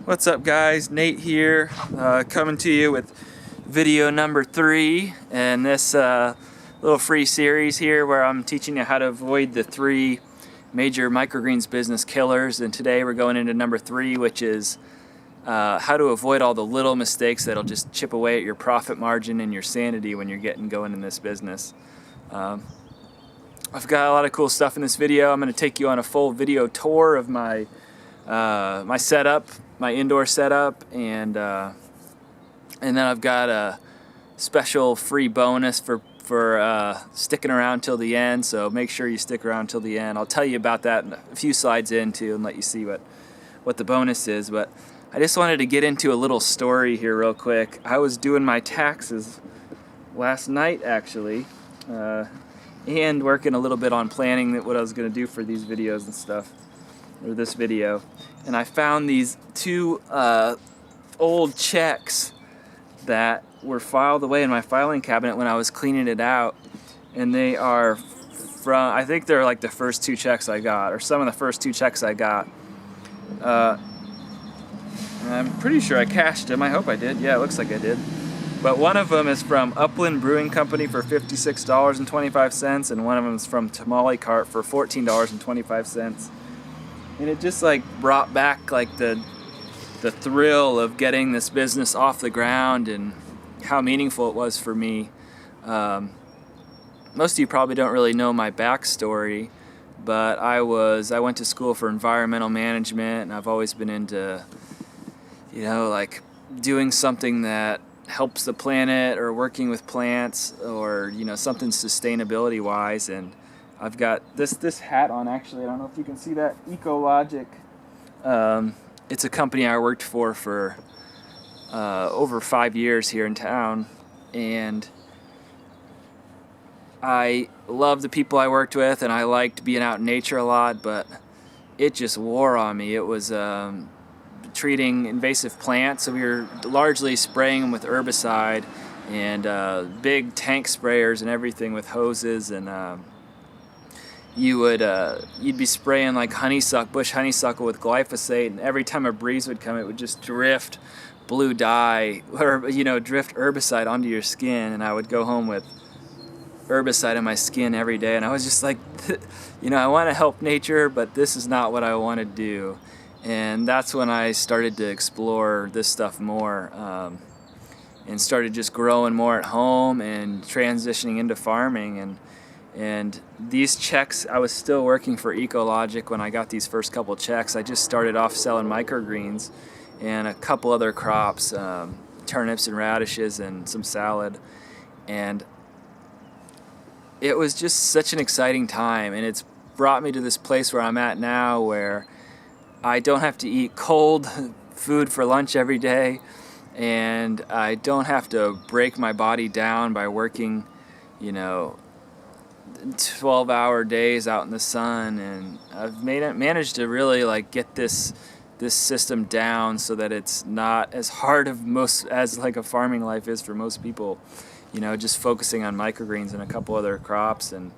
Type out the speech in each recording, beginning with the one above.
What's up guys, Nate here, coming to you with video number 3 in this little free series here where I'm teaching you how to avoid the 3 major microgreens business killers. And today we're going into number 3, which is how to avoid all the little mistakes that'll just chip away at your profit margin and your sanity when you're getting going in this business. I've got a lot of cool stuff in this video. I'm going to take you on a full video tour of my my setup, my indoor setup, and then I've got a special free bonus for sticking around till the end. So make sure you stick around till the end. I'll tell you about that a few slides in too, and let you see what the bonus is. But I just wanted to get into a little story here real quick. I was doing my taxes last night actually, and working a little bit on planning what I was going to do for these videos and stuff. Or this video, and I found these 2 old checks that were filed away in my filing cabinet when I was cleaning it out, and they are from, I think they're like the first 2 checks I got, or some of the first 2 checks I got. I'm pretty sure I cashed them. I hope I did. Yeah, it looks like I did. But one of them is from Upland Brewing Company for $56.25, and one of them is from Tamale Cart for $14.25. And it just like brought back like the thrill of getting this business off the ground and how meaningful it was for me. Most of you probably don't really know my backstory, but I went to school for environmental management, and I've always been into, like doing something that helps the planet or working with plants or, something sustainability wise. And I've got this hat on actually. I don't know if you can see that. Ecologic. It's a company I worked for over 5 years here in town, and I love the people I worked with, and I liked being out in nature a lot, but it just wore on me. It was treating invasive plants, so we were largely spraying them with herbicide and big tank sprayers and everything with hoses, and you'd be spraying like bush honeysuckle with glyphosate, and every time a breeze would come, it would just drift blue dye or drift herbicide onto your skin, and I would go home with herbicide on my skin every day, and I was just like, I want to help nature, but this is not what I want to do. And that's when I started to explore this stuff more, and started just growing more at home and transitioning into farming. And these checks, I was still working for Ecologic when I got these first couple checks. I just started off selling microgreens and a couple other crops, turnips and radishes and some salad. And it was just such an exciting time, and it's brought me to this place where I'm at now, where I don't have to eat cold food for lunch every day, and I don't have to break my body down by working, 12-hour days out in the sun. And I've managed to really like get this system down so that it's not as hard as like a farming life is for most people, just focusing on microgreens and a couple other crops. And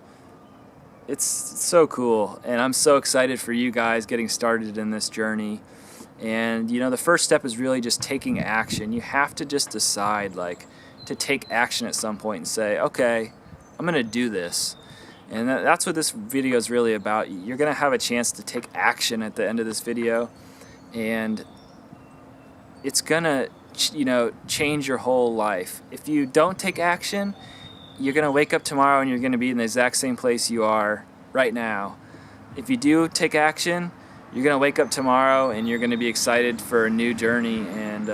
it's so cool, and I'm so excited for you guys getting started in this journey. And the first step is really just taking action. You have to just decide to take action at some point and say, okay, I'm gonna do this. And that's what this video is really about. You're going to have a chance to take action at the end of this video, and it's going to, change your whole life. If you don't take action, you're going to wake up tomorrow and you're going to be in the exact same place you are right now. If you do take action, you're going to wake up tomorrow and you're going to be excited for a new journey, and,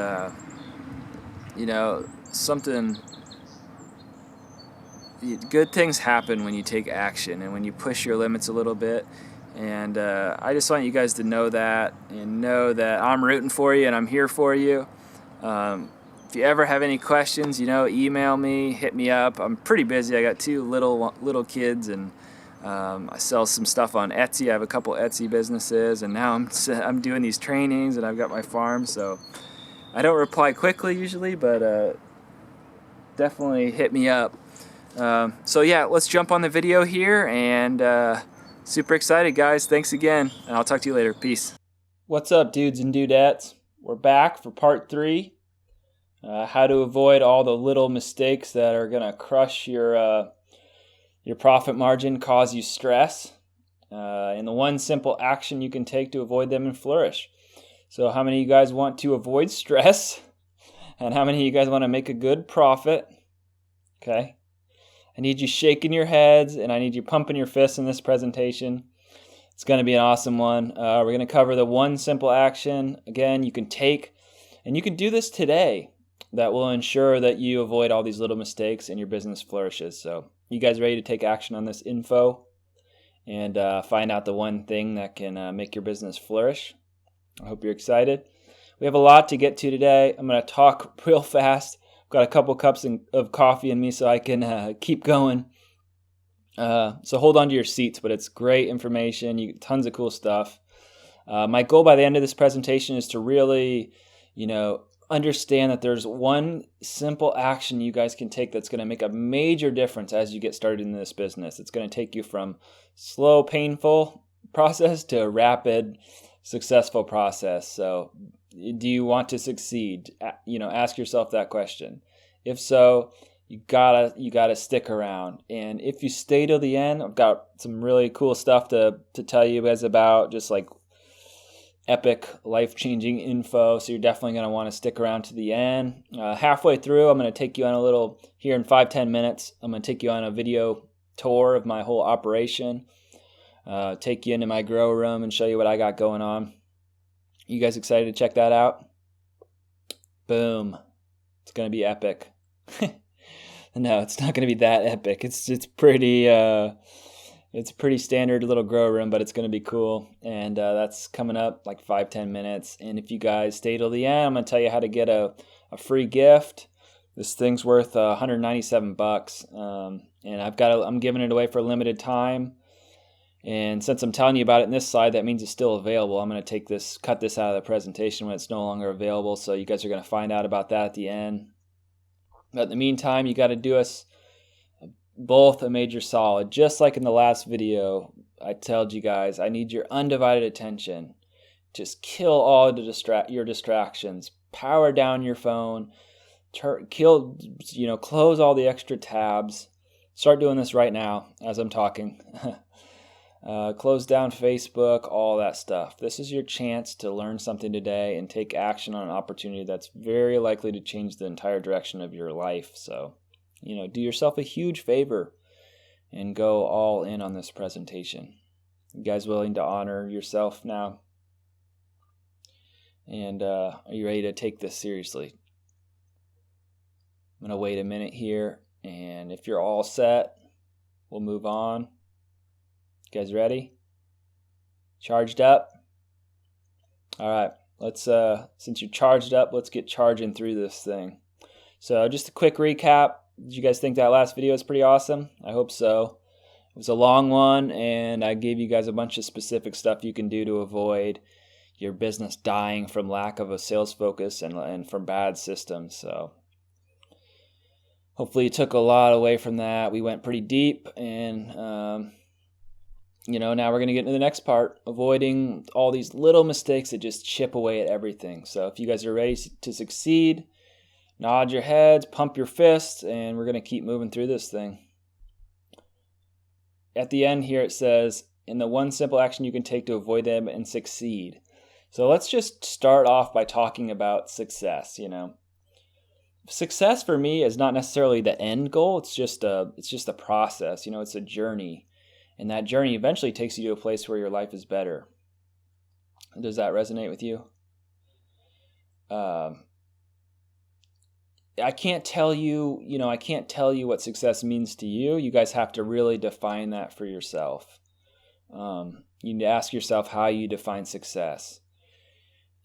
good things happen when you take action and when you push your limits a little bit. And I just want you guys to know that, and know that I'm rooting for you and I'm here for you. If you ever have any questions, email me, hit me up. I'm pretty busy. I got 2 little kids, and I sell some stuff on Etsy. I have a couple Etsy businesses, and now I'm doing these trainings, and I've got my farm. So I don't reply quickly usually, but definitely hit me up. So yeah, let's jump on the video here, and super excited guys. Thanks again, and I'll talk to you later. Peace. What's up, dudes and dudettes? We're back for part 3. How to avoid all the little mistakes that are going to crush your profit margin, cause you stress, and the one simple action you can take to avoid them and flourish. So how many of you guys want to avoid stress? And how many of you guys want to make a good profit? Okay. I need you shaking your heads, and I need you pumping your fists in this presentation. It's going to be an awesome one. We're going to cover the one simple action. Again, you can take, and you can do this today, that will ensure that you avoid all these little mistakes and your business flourishes. So you guys ready to take action on this info and find out the one thing that can make your business flourish? I hope you're excited. We have a lot to get to today. I'm going to talk real fast. I've got a couple cups of coffee in me so I can keep going. So hold on to your seats, but it's great information. Tons of cool stuff. My goal by the end of this presentation is to really, understand that there's one simple action you guys can take that's going to make a major difference as you get started in this business. It's going to take you from slow, painful process to a rapid, successful process. So, do you want to succeed? Ask yourself that question. If so, you gotta stick around. And if you stay till the end, I've got some really cool stuff to tell you guys about, just like epic, life-changing info. So you're definitely going to want to stick around to the end. Halfway through, I'm going to take you on here in 5-10 minutes, I'm going to take you on a video tour of my whole operation, take you into my grow room and show you what I got going on. You guys excited to check that out? Boom. It's going to be epic. No, it's not going to be that epic. It's pretty it's a pretty standard little grow room, but it's going to be cool. And that's coming up like 5-10 minutes. And if you guys stay till the end, I'm going to tell you how to get a free gift. This thing's worth $197, and I'm giving it away for a limited time. And since I'm telling you about it in this slide, that means it's still available. I'm going to cut this out of the presentation when it's no longer available. So you guys are going to find out about that at the end. But in the meantime, you got to do us both a major solid. Just like in the last video, I told you guys, I need your undivided attention. Just kill all your distractions. Power down your phone. Close all the extra tabs. Start doing this right now as I'm talking. Close down Facebook, all that stuff. This is your chance to learn something today and take action on an opportunity that's very likely to change the entire direction of your life. So, do yourself a huge favor and go all in on this presentation. You guys willing to honor yourself now? And are you ready to take this seriously? I'm going to wait a minute here, and if you're all set, we'll move on. You guys ready? Charged up? All right, let's since you're charged up, let's get charging through this thing. So just a quick recap. Did you guys think that last video was pretty awesome? I hope so. It was a long one, and I gave you guys a bunch of specific stuff you can do to avoid your business dying from lack of a sales focus and from bad systems. So hopefully you took a lot away from that. We went pretty deep, and now we're going to get into the next part, avoiding all these little mistakes that just chip away at everything. So if you guys are ready to succeed, nod your heads, pump your fists, and we're going to keep moving through this thing. At the end here it says, in the one simple action you can take to avoid them and succeed. So let's just start off by talking about success. Success for me is not necessarily the end goal. It's just a process. It's a journey. And that journey eventually takes you to a place where your life is better. Does that resonate with you? I can't tell you what success means to you. You guys have to really define that for yourself. You need to ask yourself how you define success.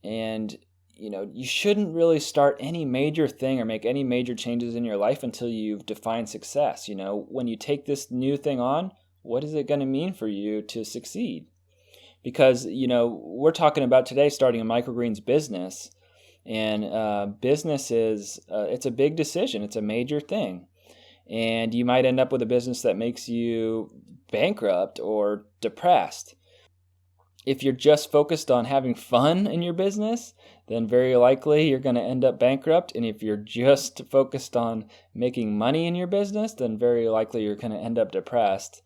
And, you shouldn't really start any major thing or make any major changes in your life until you've defined success. When you take this new thing on, what is it going to mean for you to succeed? Because, we're talking about today starting a microgreens business. And business it's a big decision. It's a major thing. And you might end up with a business that makes you bankrupt or depressed. If you're just focused on having fun in your business, then very likely you're going to end up bankrupt. And if you're just focused on making money in your business, then very likely you're going to end up depressed.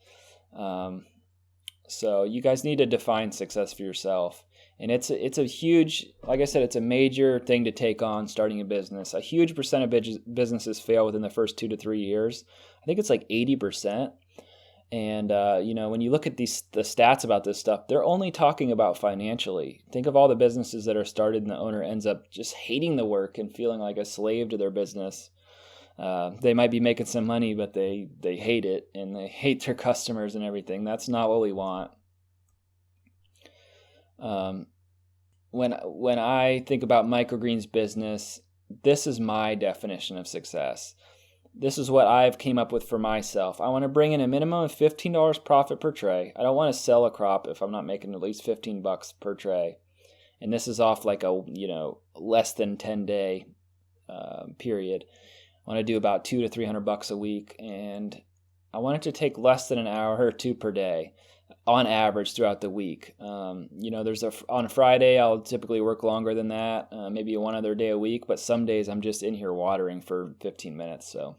So you guys need to define success for yourself. And it's a huge, like I said, it's a major thing to take on starting a business. A huge percent of businesses fail within the first 2 to 3 years. I think it's like 80%. And, when you look at the stats about this stuff, they're only talking about financially. Think of all the businesses that are started and the owner ends up just hating the work and feeling like a slave to their business. They might be making some money, but they hate it and they hate their customers and everything. That's not what we want. When I think about Microgreen's business, this is my definition of success. This is what I've came up with for myself. I want to bring in a minimum of $15 profit per tray. I don't want to sell a crop if I'm not making at least $15 per tray. And this is off like a, less than 10-day period. I want to do about $200 to $300 a week, and I want it to take less than an hour or two per day on average throughout the week. On a Friday, I'll typically work longer than that, maybe one other day a week, but some days I'm just in here watering for 15 minutes. So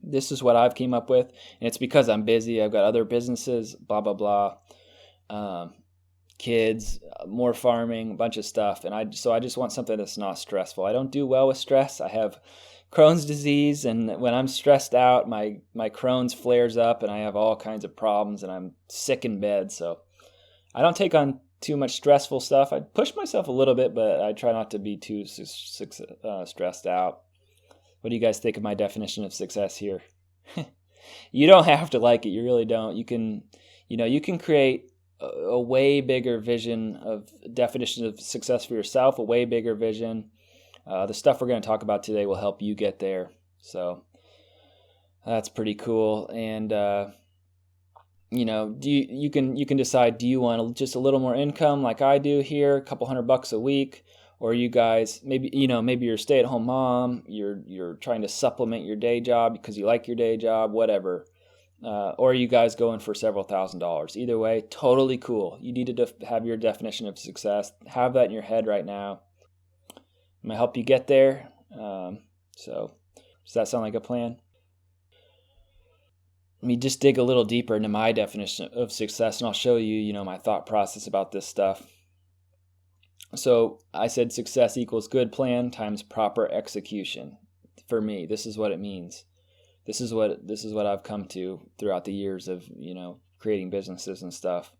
this is what I've came up with, and it's because I'm busy. I've got other businesses, blah, blah, blah, kids, more farming, a bunch of stuff. And I just want something that's not stressful. I don't do well with stress. I have Crohn's disease, and when I'm stressed out, my Crohn's flares up and I have all kinds of problems and I'm sick in bed. So I don't take on too much stressful stuff. I push myself a little bit, but I try not to be too stressed out. What do you guys think of my definition of success here? You don't have to like it. You really don't. You can create a way bigger vision of definition of success for yourself, a way bigger vision. The stuff we're going to talk about today will help you get there. So that's pretty cool. And, you can decide, do you want just a little more income like I do here, a couple $100 a week, or you guys, maybe you're a stay-at-home mom, you're trying to supplement your day job because you like your day job, whatever. Or you guys going for several $1,000s. Either way, totally cool. You need to have your definition of success. Have that in your head right now. I'm going to help you get there. So does that sound like a plan? Let me just dig a little deeper into my definition of success, and I'll show you, my thought process about this stuff. So I said success equals good plan times proper execution. For me, this is what it means. This is what I've come to throughout the years of, creating businesses and stuff.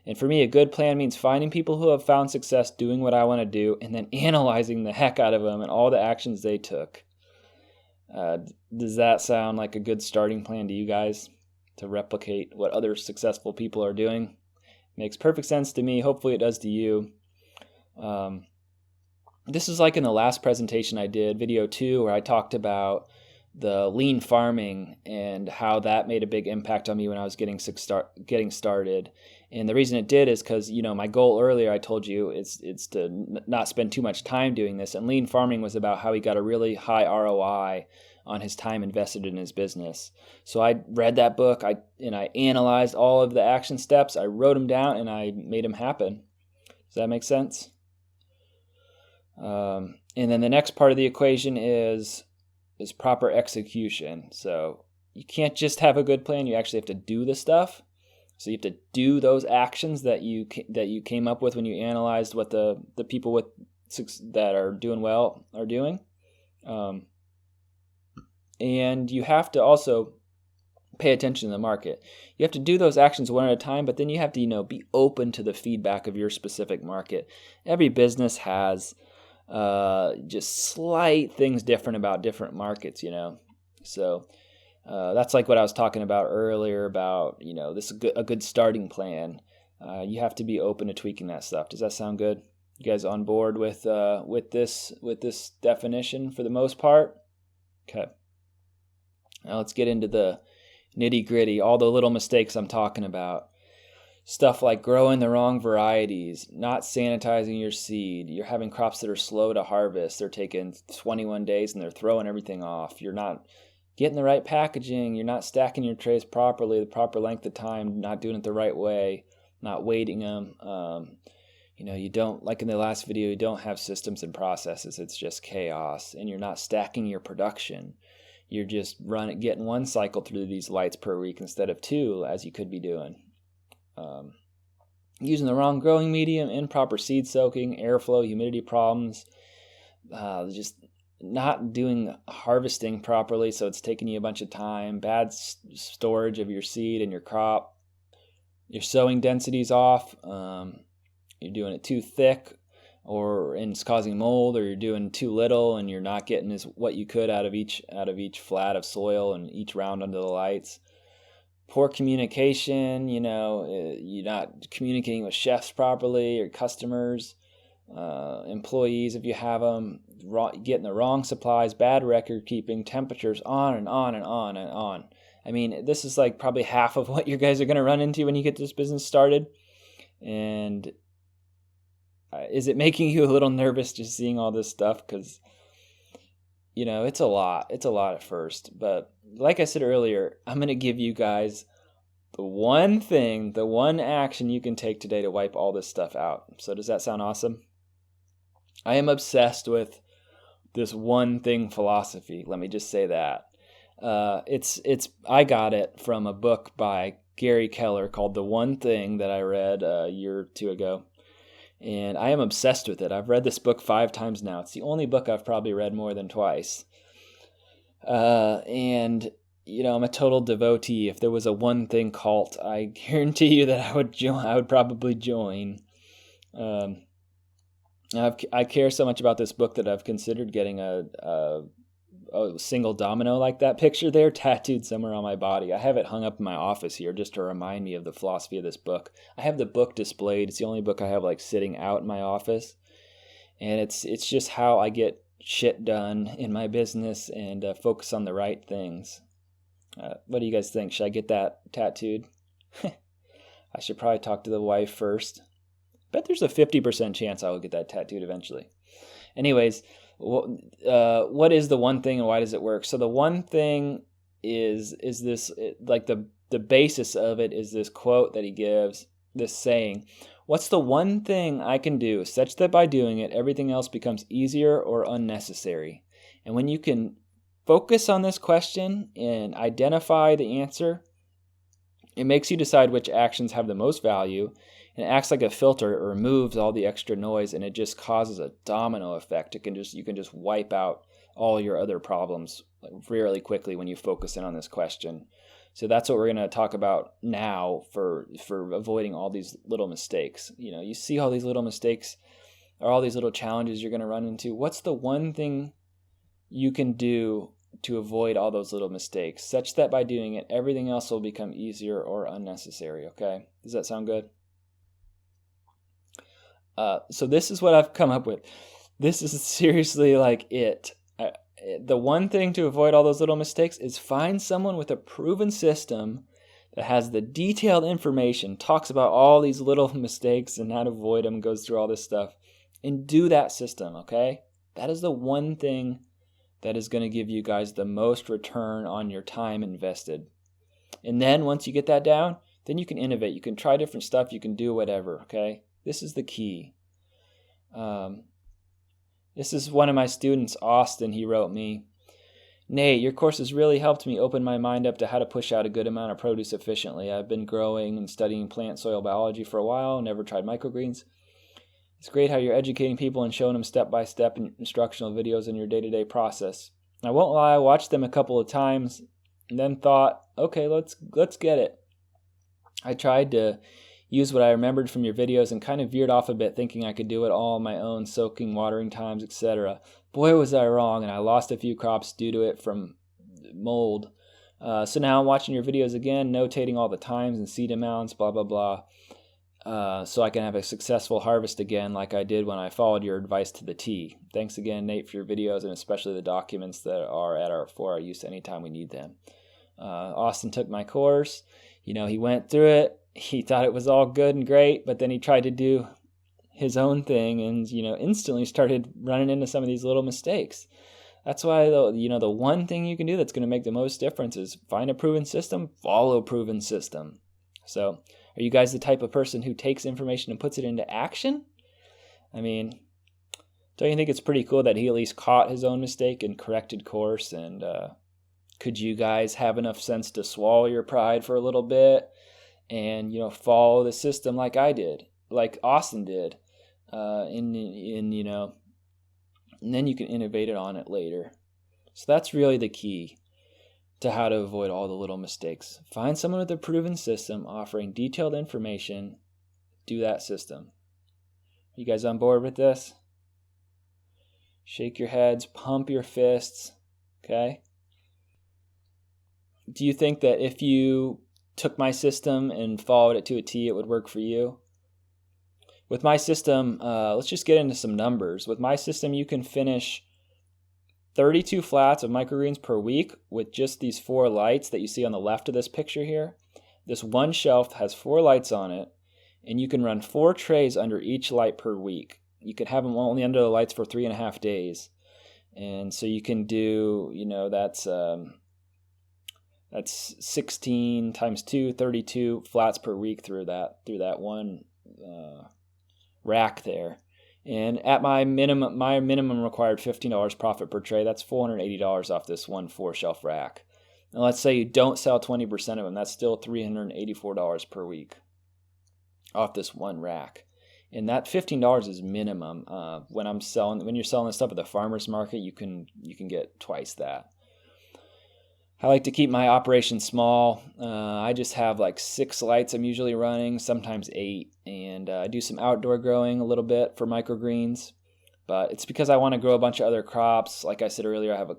And for me, a good plan means finding people who have found success doing what I want to do and then analyzing the heck out of them and all the actions they took. Does that sound like a good starting plan to you guys to replicate what other successful people are doing? Makes perfect sense to me. Hopefully it does to you. This is like in the last presentation I did, video 2, where I talked about the lean farming and how that made a big impact on me when I was getting started. And the reason it did is because, my goal earlier, I told you, it's to not spend too much time doing this. And lean farming was about how he got a really high ROI on his time invested in his business. So I read that book, I analyzed all of the action steps, I wrote them down, and I made them happen. Does that make sense? And then the next part of the equation is proper execution. So you can't just have a good plan, you actually have to do the stuff. So you have to do those actions that you came up with when you analyzed what the people that are doing well are doing. And you have to also pay attention to the market. You have to do those actions one at a time, but then you have to, be open to the feedback of your specific market. Every business has just slight things different about different markets, So that's like what I was talking about earlier about, this is a good starting plan. You have to be open to tweaking that stuff. Does that sound good? You guys on board with this definition for the most part? Okay. Now let's get into the nitty-gritty, all the little mistakes I'm talking about. Stuff like growing the wrong varieties, not sanitizing your seed. You're having crops that are slow to harvest. They're taking 21 days and they're throwing everything off. You're not getting the right packaging. You're not stacking your trays properly, the proper length of time, not doing it the right way, not weighting them. You don't, like in the last video, you don't have systems and processes. It's just chaos, and you're not stacking your production. You're just getting one cycle through these lights per week instead of 2, as you could be doing. Using the wrong growing medium, improper seed soaking, airflow, humidity problems, just not doing harvesting properly, so it's taking you a bunch of time, bad storage of your seed and your crop, your sowing density's off, you're doing it too thick, and it's causing mold, or you're doing too little and you're not getting what you could out of each flat of soil and each round under the lights. Poor communication, you're not communicating with chefs properly, or customers, employees if you have them, getting the wrong supplies, bad record keeping, temperatures, on and on and on and on. I mean, this is like probably half of what you guys are going to run into when you get this business started. And is it making you a little nervous just seeing all this stuff? Because, it's a lot. It's a lot at first. But like I said earlier, I'm going to give you guys the one action you can take today to wipe all this stuff out. So does that sound awesome? I am obsessed with this one thing philosophy. Let me just say that. I got it from a book by Gary Keller called The One Thing that I read a year or 2 ago. And I am obsessed with it. I've read this book 5 times now. It's the only book I've probably read more than twice. And I'm a total devotee. If there was a one thing cult, I guarantee you that I would probably join. I care so much about this book that I've considered getting a single domino like that picture there tattooed somewhere on my body. I have it hung up in my office here just to remind me of the philosophy of this book. I have the book displayed. It's the only book I have sitting out in my office. And it's just how I get shit done in my business and focus on the right things. What do you guys think? Should I get that tattooed? I should probably talk to the wife first. Bet there's a 50% chance I will get that tattooed eventually. Anyways, what is the one thing and why does it work? So the one thing is this, like the basis of it is this quote that he gives, this saying, what's the one thing I can do such that by doing it, everything else becomes easier or unnecessary? And when you can focus on this question and identify the answer, it makes you decide which actions have the most value, and it acts like a filter. It removes all the extra noise, and it just causes a domino effect. You can just wipe out all your other problems really quickly when you focus in on this question. So that's what we're going to talk about now for avoiding all these little mistakes. You see all these little mistakes or all these little challenges you're going to run into. What's the one thing you can do to avoid all those little mistakes, such that by doing it, everything else will become easier or unnecessary, okay? Does that sound good? So this is what I've come up with. This is seriously it. The one thing to avoid all those little mistakes is find someone with a proven system that has the detailed information, talks about all these little mistakes and how to avoid them, goes through all this stuff, and do that system, okay? That is the one thing that is going to give you guys the most return on your time invested. And then once you get that down, then you can innovate. You can try different stuff. You can do whatever, okay? This is the key. This is one of my students, Austin. He wrote me, Nate, your course has really helped me open my mind up to how to push out a good amount of produce efficiently. I've been growing and studying plant soil biology for a while, never tried microgreens. It's great how you're educating people and showing them step-by-step instructional videos in your day-to-day process. I won't lie, I watched them a couple of times and then thought, okay, let's get it. I tried to use what I remembered from your videos and kind of veered off a bit, thinking I could do it all on my own, soaking, watering times, etc. Boy, was I wrong, and I lost a few crops due to it from mold. So now I'm watching your videos again, notating all the times and seed amounts, blah, blah, blah. So I can have a successful harvest again like I did when I followed your advice to the T. Thanks again, Nate, for your videos and especially the documents that are for our use anytime we need them. Austin took my course. He went through it. He thought it was all good and great, but then he tried to do his own thing and, instantly started running into some of these little mistakes. That's why, the one thing you can do that's going to make the most difference is find a proven system, follow a proven system. So Are you guys the type of person who takes information and puts it into action? I mean, don't you think it's pretty cool that he at least caught his own mistake and corrected course? And could you guys have enough sense to swallow your pride for a little bit and, follow the system like I did, like Austin did, and then you can innovate it on it later. So that's really the key to how to avoid all the little mistakes. Find someone with a proven system offering detailed information. Do that system. You guys on board with this? Shake your heads, pump your fists, okay? Do you think that if you took my system and followed it to a T, it would work for you? With my system, let's just get into some numbers. With my system, you can finish 32 flats of microgreens per week with just these 4 lights that you see on the left of this picture here. This one shelf has 4 lights on it, and you can run 4 trays under each light per week. You can have them only under the lights for 3.5 days. And so you can do, that's 16 times 2, 32 flats per week through that one rack there. And at my minimum required $15 profit per tray, that's $480 off this one 4-shelf rack. And let's say you don't sell 20% of them, that's still $384 per week off this one rack. And that $15 is minimum. When you're selling this stuff at the farmer's market, you can get twice that. I like to keep my operation small. I just have like 6 lights I'm usually running, sometimes 8. And I do some outdoor growing a little bit for microgreens. But it's because I want to grow a bunch of other crops. Like I said earlier, I have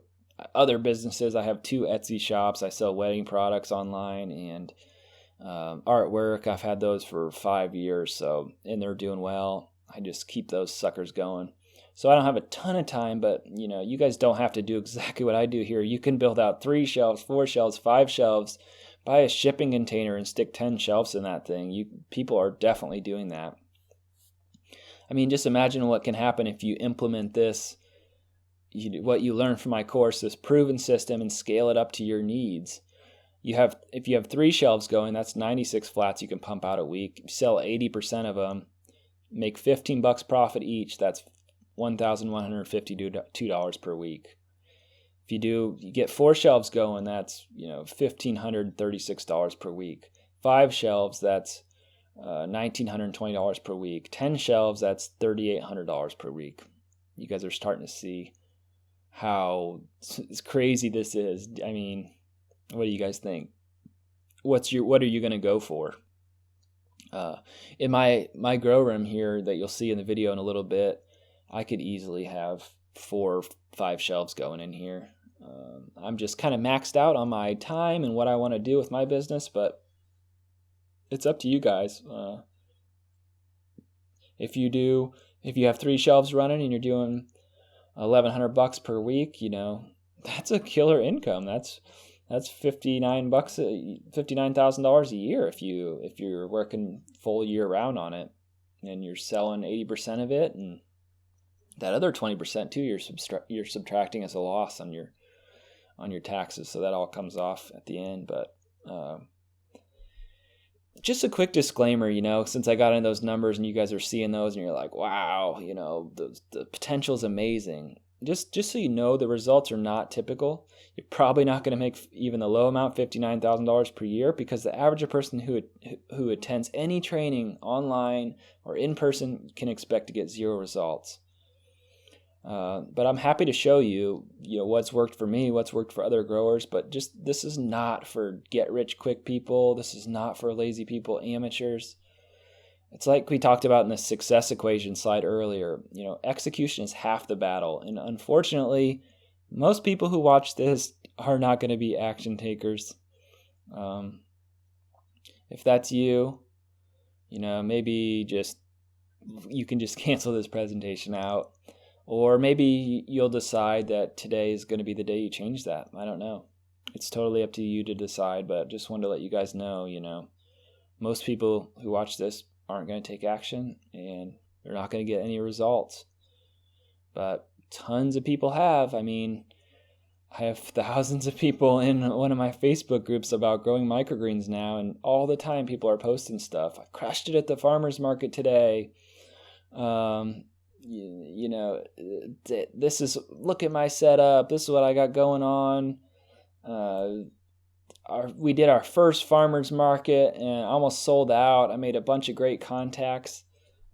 other businesses. I have 2 Etsy shops. I sell wedding products online and artwork. I've had those for 5 years, and they're doing well. I just keep those suckers going. So I don't have a ton of time, but you guys don't have to do exactly what I do here. You can build out 3 shelves, 4 shelves, 5 shelves, buy a shipping container and stick 10 shelves in that thing. People are definitely doing that. I mean, just imagine what can happen if you implement this, what you learn from my course, this proven system, and scale it up to your needs. If you have 3 shelves going, that's 96 flats you can pump out a week. You sell 80% of them, make $15 profit each. That's $1,152 per week. If you get 4 shelves going, that's $1,536 per week. 5 shelves, that's $1,920 per week. 10 shelves, that's $3,800 per week. You guys are starting to see how crazy this is. I mean, what do you guys think? What are you going to go for? In my grow room here that you'll see in the video in a little bit, I could easily have 4 or 5 shelves going in here. I'm just kind of maxed out on my time and what I want to do with my business, but it's up to you guys. If you have 3 shelves running and you're doing $1,100 per week, that's a killer income. That's $59,000 a year if you're working full year round on it, and you're selling 80% of it, and that other 20% too you're subtracting as a loss on your taxes, so that all comes off at the end. But just a quick disclaimer, since I got into those numbers and you guys are seeing those and you're like, wow, the potential is amazing. Just so you know, the results are not typical. You're probably not going to make even the low amount, $59,000 per year, because the average person who attends any training online or in person can expect to get 0 results. But I'm happy to show you, what's worked for me, what's worked for other growers. But this is not for get-rich-quick people. This is not for lazy people, amateurs. It's like we talked about in the success equation slide earlier. Execution is half the battle. And unfortunately, most people who watch this are not going to be action takers. If that's you, maybe you can just cancel this presentation out. Or maybe you'll decide that today is going to be the day you change that. I don't know. It's totally up to you to decide, but just wanted to let you guys know, most people who watch this aren't going to take action, and they're not going to get any results. But tons of people have. I mean, I have thousands of people in one of my Facebook groups about growing microgreens now, and all the time people are posting stuff. I crushed it at the farmer's market today. This is, look at my setup. This is what I got going on. We did our first farmer's market and almost sold out. I made a bunch of great contacts.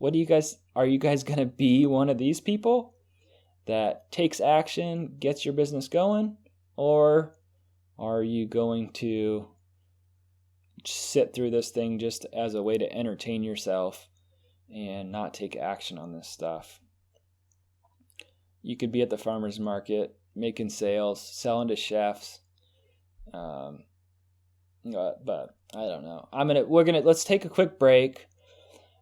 Are you guys going to be one of these people that takes action, gets your business going? Or are you going to sit through this thing just as a way to entertain yourself and not take action on this stuff? You could be at the farmer's market making sales, selling to chefs. But I don't know. Let's take a quick break.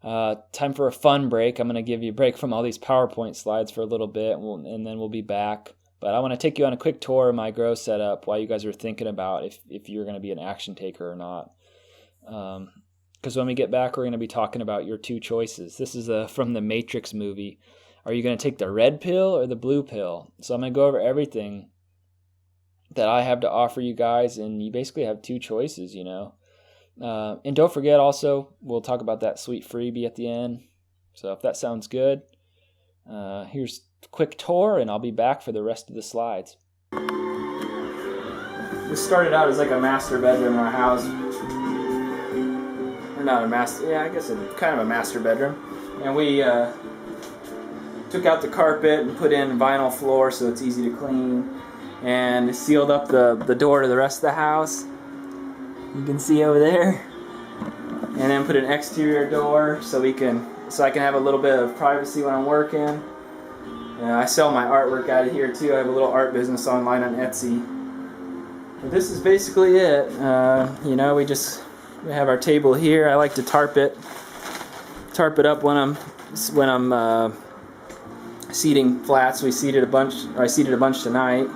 Time for a fun break. I'm going to give you a break from all these PowerPoint slides for a little bit, and then we'll be back. But I want to take you on a quick tour of my grow setup while you guys are thinking about if you're going to be an action taker or not. Because when we get back, we're going to be talking about your two choices. This is from the Matrix movie. Are you going to take the red pill or the blue pill? So I'm going to go over everything that I have to offer you guys, and you basically have two choices, And don't forget also, we'll talk about that sweet freebie at the end. So if that sounds good, here's a quick tour, and I'll be back for the rest of the slides. This started out as like a master bedroom in our house. Or not a master, I guess kind of a master bedroom. And we took out the carpet and put in vinyl floor so it's easy to clean. And sealed up the door to the rest of the house. You can see over there. And then put an exterior door so I can have a little bit of privacy when I'm working. I sell my artwork out of here too. I have a little art business online on Etsy. But this is basically it. We have our table here. I like to tarp it up when I'm seeding flats. I seeded a bunch tonight.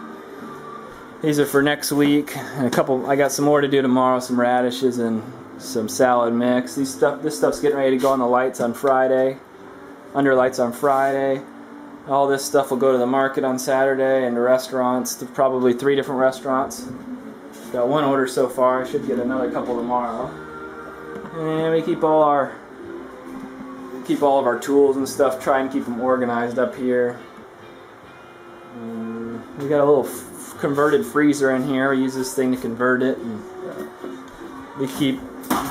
These are for next week. And I got some more to do tomorrow, some radishes and some salad mix. This stuff's getting ready to go on the lights on Friday. Under lights on Friday. All this stuff will go to the market on Saturday and to restaurants, to probably 3 different restaurants. Got 1 order so far. I should get another couple tomorrow. And we keep all of our tools and stuff. Try and keep them organized up here. We got a little converted freezer in here. We use this thing to convert it. And we keep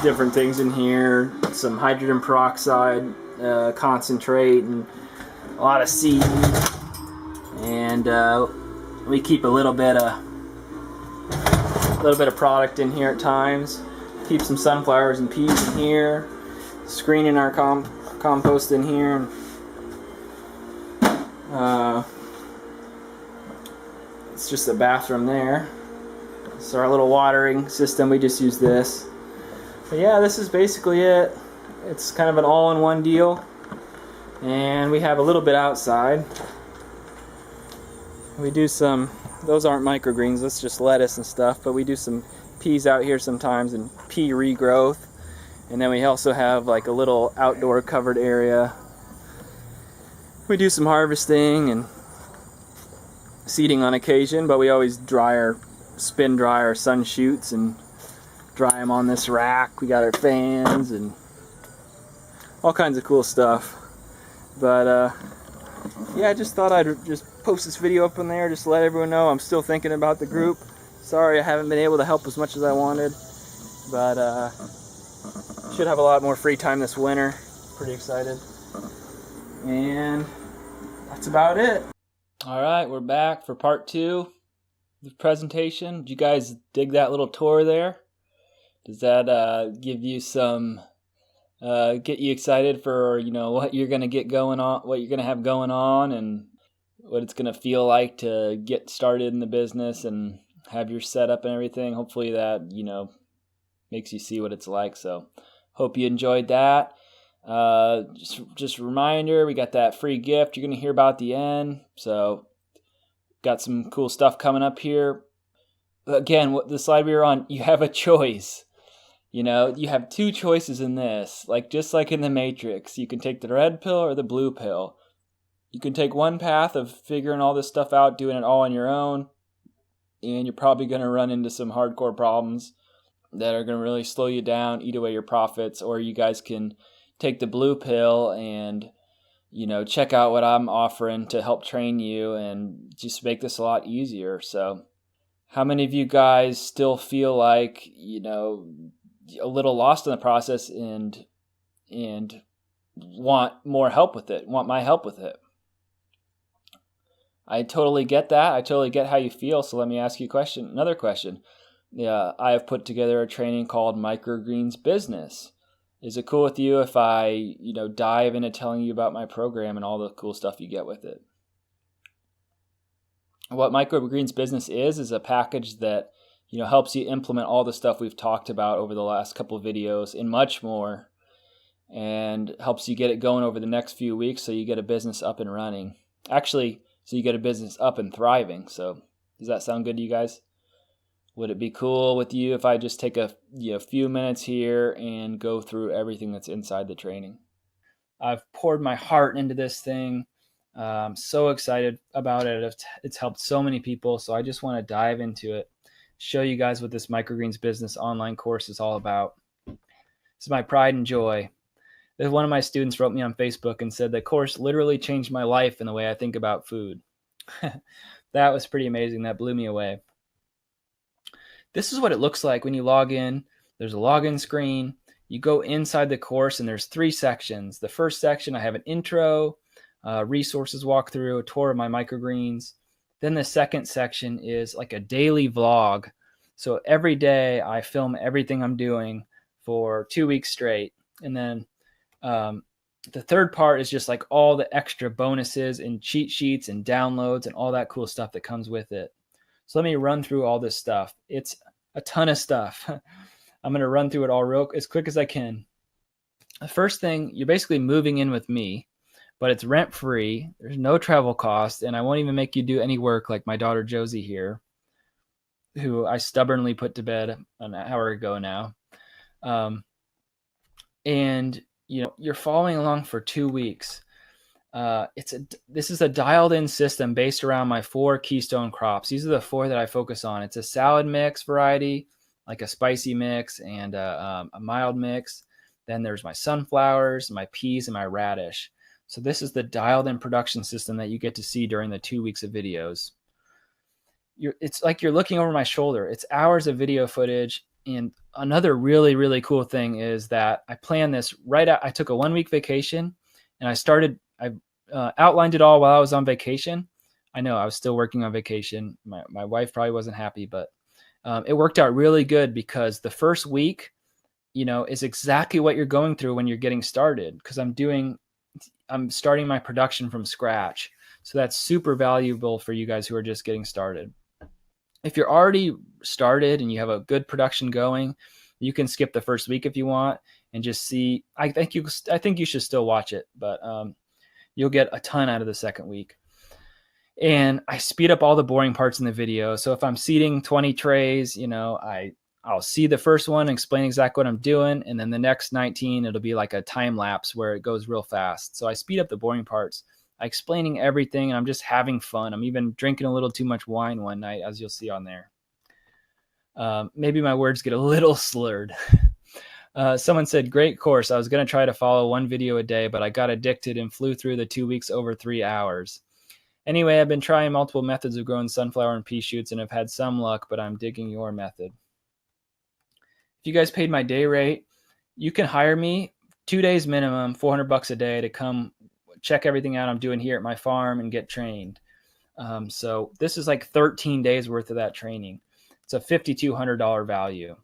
different things in here. Some hydrogen peroxide concentrate and a lot of seed. And we keep a little bit of product in here at times. Keep some sunflowers and peas in here. Screening our compost in here. It's just a bathroom there. So our little watering system, we just use this. But yeah, this is basically it. It's kind of an all-in-one deal. And we have a little bit outside. We do those aren't microgreens, that's just lettuce and stuff, but we do some peas out here sometimes and pea regrowth. And then we also have like a little outdoor covered area. We do some harvesting and seeding on occasion, but we always spin dry our sun shoots and dry them on this rack. We got our fans and all kinds of cool stuff. But yeah, I just thought I'd just post this video up in there, just to let everyone know I'm still thinking about the group. Sorry I haven't been able to help as much as I wanted, but should have a lot more free time this winter. Pretty excited. And that's about it. Alright, we're back for part 2 of the presentation. Did you guys dig that little tour there? Does that give you some get you excited for what you're gonna get going on, what you're gonna have going on, and what it's gonna feel like to get started in the business and have your setup and everything? Hopefully that makes you see what it's like. So hope you enjoyed that. Just a reminder, we got that free gift you're gonna hear about at the end. So got some cool stuff coming up here. Again, the slide we were on, you have a choice. You have 2 choices in this, just like in the Matrix. You can take the red pill or the blue pill. You can take one path of figuring all this stuff out, doing it all on your own, and you're probably going to run into some hardcore problems that are going to really slow you down, eat away your profits, or you guys can take the blue pill and, check out what I'm offering to help train you and just make this a lot easier. So how many of you guys still feel like, a little lost in the process and want more help with it, want my help with it? I totally get that. I totally get how you feel. So let me ask you another question. Yeah, I have put together a training called Microgreens Business. Is it cool with you if I, dive into telling you about my program and all the cool stuff you get with it? What Microgreens Business is a package that, helps you implement all the stuff we've talked about over the last couple of videos and much more, and helps you get it going over the next few weeks so you get a business up and running. Actually, so you get a business up and thriving. So does that sound good to you guys? Would it be cool with you if I just take a few minutes here and go through everything that's inside the training? I've poured my heart into this thing. I'm so excited about it. It's helped so many people. So I just want to dive into it, show you guys what this Microgreens Business online course is all about. It's my pride and joy. One of my students wrote me on Facebook and said the course literally changed my life in the way I think about food. That was pretty amazing. That blew me away. This is what it looks like when you log in. There's a login screen. You go inside the course and there's 3 sections. The first section, I have an intro, resources walkthrough, a tour of my microgreens. Then the second section is like a daily vlog. So every day I film everything I'm doing for 2 weeks straight. And then the third part is just like all the extra bonuses and cheat sheets and downloads and all that cool stuff that comes with it. So let me run through all this stuff. It's a ton of stuff. I'm going to run through it all as quick as I can. The first thing, you're basically moving in with me, but it's rent free. There's no travel cost, and I won't even make you do any work like my daughter Josie here, who I stubbornly put to bed an hour ago now. And you're following along for 2 weeks. This is a dialed in system based around my 4 keystone crops. These are the 4 that I focus on. It's a salad mix variety, like a spicy mix and a mild mix. Then there's my sunflowers, my peas, and my radish. So this is the dialed in production system that you get to see during the 2 weeks of videos. It's like you're looking over my shoulder. It's hours of video footage. And another really, really cool thing is that I planned this right out. I took a 1 week vacation and I outlined it all while I was on vacation. I know I was still working on vacation. My wife probably wasn't happy, but it worked out really good because the first week, is exactly what you're going through when you're getting started, because I'm starting my production from scratch. So that's super valuable for you guys who are just getting started. If you're already started and you have a good production going, you can skip the first week if you want and just see. I think you should still watch it, but you'll get a ton out of the second week. And I speed up all the boring parts in the video. So if I'm seeding 20 trays, I'll see the first one, explain exactly what I'm doing, and then the next 19, it'll be like a time lapse where it goes real fast. So I speed up the boring parts. I'm explaining everything, and I'm just having fun. I'm even drinking a little too much wine one night, as you'll see on there. Maybe my words get a little slurred. Someone said, great course. I was going to try to follow 1 video a day, but I got addicted and flew through the 2 weeks over 3 hours. Anyway, I've been trying multiple methods of growing sunflower and pea shoots and have had some luck, but I'm digging your method. If you guys paid my day rate, you can hire me 2 days minimum, $400 a day to come check everything out I'm doing here at my farm and get trained. So this is like 13 days worth of that training. It's a $5,200 value.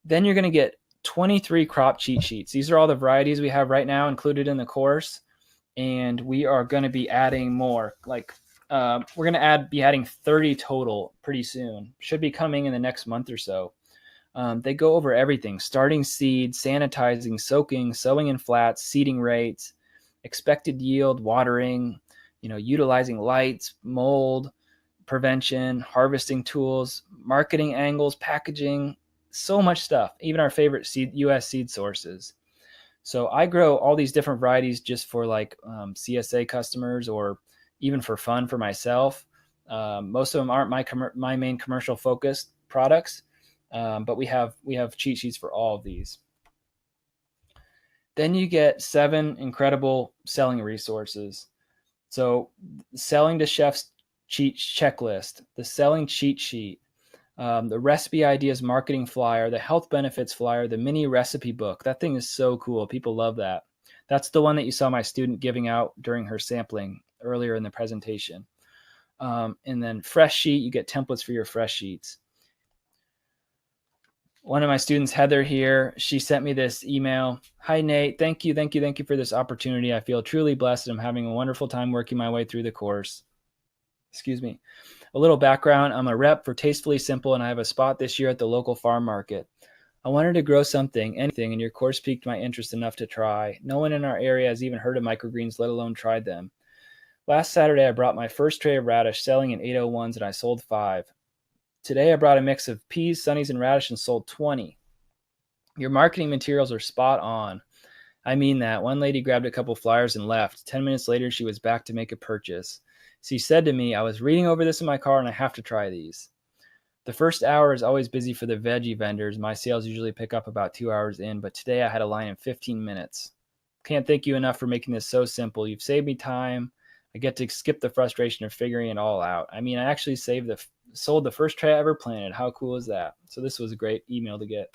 Then you're going to get 23 crop cheat sheets. These are all the varieties we have right now included in the course. And we are going to be adding more. We're going to be adding 30 total pretty soon. Should be coming in the next month or so. They go over everything: starting seed, sanitizing, soaking, sowing in flats, seeding rates, expected yield, watering, utilizing lights, mold prevention, harvesting tools, marketing angles, packaging, so much stuff. Even our favorite U.S. seed sources. So I grow all these different varieties just for CSA customers or even for fun for myself. Most of them aren't my main commercial focused products, but we have cheat sheets for all of these. Then you get 7 incredible selling resources. So, selling to chef's cheat checklist, the selling cheat sheet, the recipe ideas marketing flyer, the health benefits flyer, the mini recipe book. That thing is so cool. People love that. That's the one that you saw my student giving out during her sampling earlier in the presentation. And then fresh sheet, you get templates for your fresh sheets. One of my students, Heather here, she sent me this email. Hi, Nate. Thank you for this opportunity. I feel truly blessed. I'm having a wonderful time working my way through the course. Excuse me. A little background. I'm a rep for Tastefully Simple, and I have a spot this year at the local farm market. I wanted to grow anything, and your course piqued my interest enough to try. No one in our area has even heard of microgreens, let alone tried them. Last Saturday, I brought my first tray of radish, selling in 801s, and I sold 5. Today, I brought a mix of peas, sunnies, and radish and sold 20. Your marketing materials are spot on. I mean that. One lady grabbed a couple flyers and left. 10 minutes later, she was back to make a purchase. She said to me, I was reading over this in my car and I have to try these. The first hour is always busy for the veggie vendors. My sales usually pick up about 2 hours in, but today I had a line in 15 minutes. Can't thank you enough for making this so simple. You've saved me time. I get to skip the frustration of figuring it all out. I mean, I actually sold the first tray I ever planted. How cool is that? So this was a great email to get.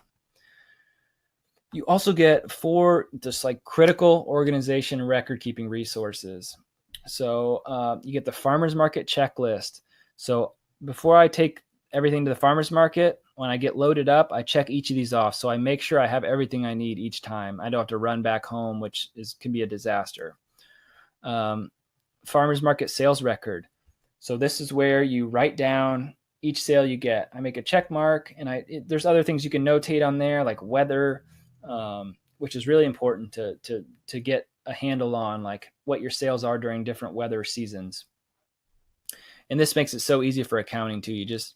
You also get 4 just like critical organization record keeping resources. So you get the farmer's market checklist. So before I take everything to the farmer's market, when I get loaded up, I check each of these off. So I make sure I have everything I need each time. I don't have to run back home, which can be a disaster. Farmer's market sales record. So this is where you write down each sale you get. I make a check mark, and there's other things you can notate on there, like weather, which is really important to get a handle on, like what your sales are during different weather seasons. And this makes it so easy for accounting too. You just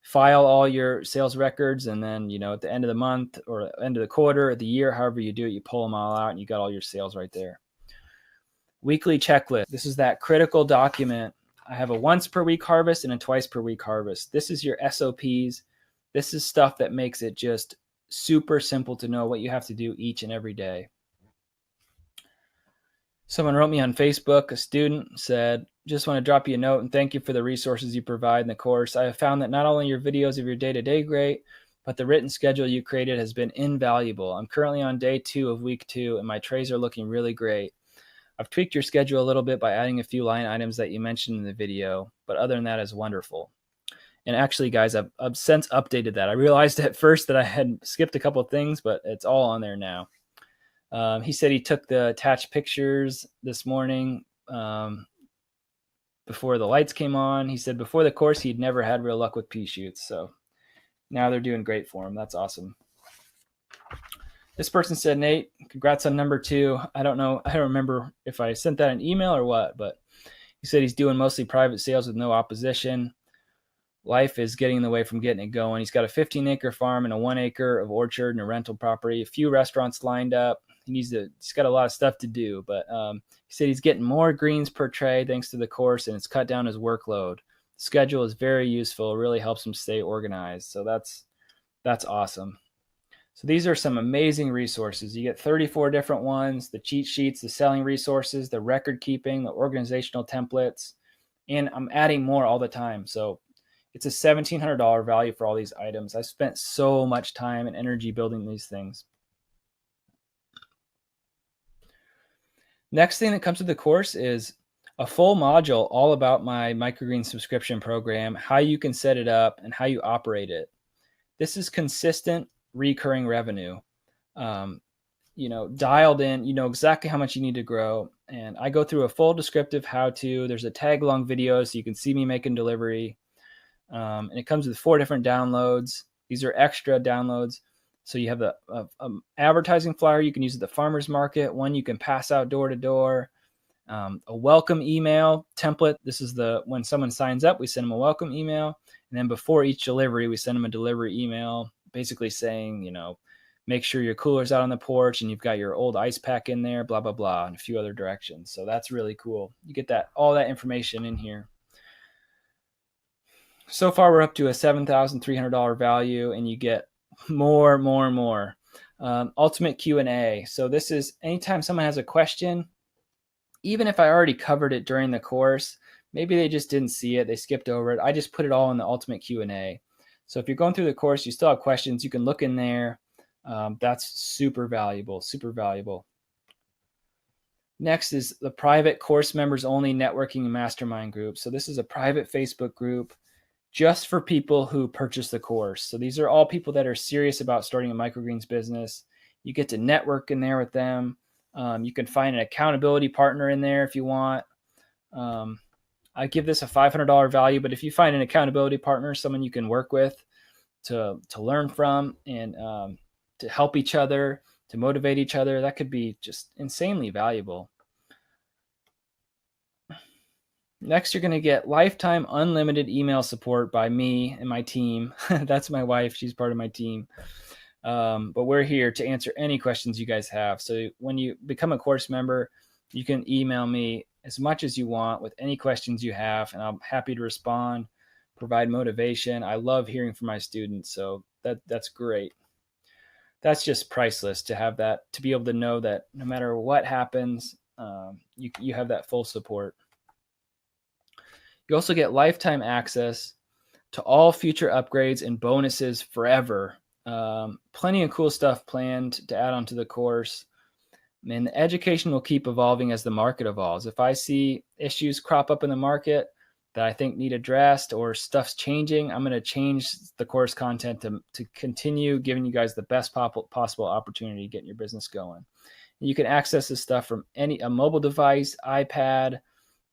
file all your sales records, and then at the end of the month or end of the quarter or the year, however you do it, you pull them all out, and you got all your sales right there. Weekly checklist. This is that critical document. I have a once per week harvest and a twice per week harvest. This is your SOPs. This is stuff that makes it just super simple to know what you have to do each and every day. Someone wrote me on Facebook, a student said, just want to drop you a note and thank you for the resources you provide in the course. I have found that not only your videos of your day-to-day great, but the written schedule you created has been invaluable. I'm currently on day 2 of week 2, and my trays are looking really great. I've tweaked your schedule a little bit by adding a few line items that you mentioned in the video, but other than that, it's wonderful. And actually, guys, I've since updated that. I realized at first that I had skipped a couple of things, but it's all on there now. He said he took the attached pictures this morning before the lights came on. He said before the course, he'd never had real luck with pea shoots. So now they're doing great for him. That's awesome. This person said, Nate, congrats on number 2. I don't remember if I sent that an email or what, but he said he's doing mostly private sales with no opposition. Life is getting in the way from getting it going. He's got a 15-acre farm and a 1 acre of orchard and a rental property, a few restaurants lined up. He's got a lot of stuff to do, but he said he's getting more greens per tray thanks to the course, and it's cut down his workload. The schedule is very useful. It really helps him stay organized. So that's awesome. So these are some amazing resources. You get 34 different ones, the cheat sheets, the selling resources, the record keeping, the organizational templates, and I'm adding more all the time. So it's a $1,700 value for all these items. I spent so much time and energy building these things. Next thing that comes with the course is a full module all about my microgreen subscription program, how you can set it up and how you operate it. This is consistent recurring revenue, dialed in, exactly how much you need to grow. And I go through a full descriptive how-to. There's a tag along video so you can see me making delivery. And it comes with 4 different downloads. These are extra downloads. So you have the advertising flyer you can use at the farmer's market, one you can pass out door to door, a welcome email template. This is when someone signs up, we send them a welcome email. And then before each delivery, we send them a delivery email, basically saying, make sure your cooler's out on the porch and you've got your old ice pack in there, blah, blah, blah, and a few other directions. So that's really cool. You get all that information in here. So far, we're up to a $7,300 value, and you get more, more, more. Ultimate Q&A. So this is anytime someone has a question, even if I already covered it during the course, maybe they just didn't see it, they skipped over it. I just put it all in the Ultimate Q&A. So if you're going through the course, you still have questions, you can look in there. That's super valuable, super valuable. Next is the private course members only networking mastermind group. So this is a private Facebook group just for people who purchase the course. So these are all people that are serious about starting a microgreens business. You get to network in there with them. You can find an accountability partner in there if you want. I give this a $500 value, but if you find an accountability partner, someone you can work with to learn from and to help each other, to motivate each other, that could be just insanely valuable. Next, you're going to get lifetime unlimited email support by me and my team. That's my wife. She's part of my team. But we're here to answer any questions you guys have. So when you become a course member, you can email me as much as you want with any questions you have, and I'm happy to respond, provide motivation. I love hearing from my students, so that's great. That's just priceless to have that, to be able to know that no matter what happens, you have that full support. You also get lifetime access to all future upgrades and bonuses forever. Plenty of cool stuff planned to add onto the course. And the education will keep evolving as the market evolves. If I see issues crop up in the market that I think need addressed or stuff's changing, I'm going to change the course content to continue giving you guys the best possible opportunity to get your business going. And you can access this stuff from a mobile device, iPad,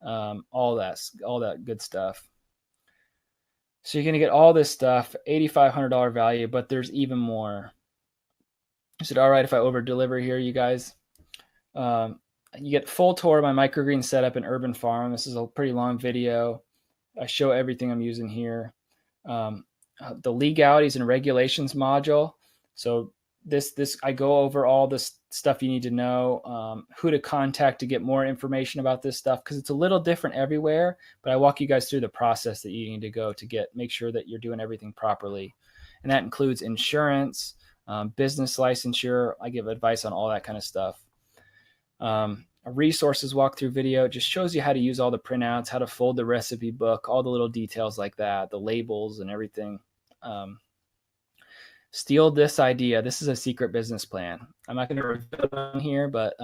all that good stuff. So you're going to get all this stuff, $8,500 value, but there's even more. Is it all right if I over deliver here, you guys? You get full tour of my microgreen setup in Urban Farm. This is a pretty long video. I show everything I'm using here. The legalities and regulations module. So this I go over all this stuff you need to know, who to contact to get more information about this stuff, because it's a little different everywhere, but I walk you guys through the process that you need to go to make sure that you're doing everything properly. And that includes insurance, business licensure. I give advice on all that kind of stuff. A resources walkthrough video just shows you how to use all the printouts, how to fold the recipe book, all the little details like that, the labels and everything. Steal this idea. This is a secret business plan. I'm not going to reveal it on here, but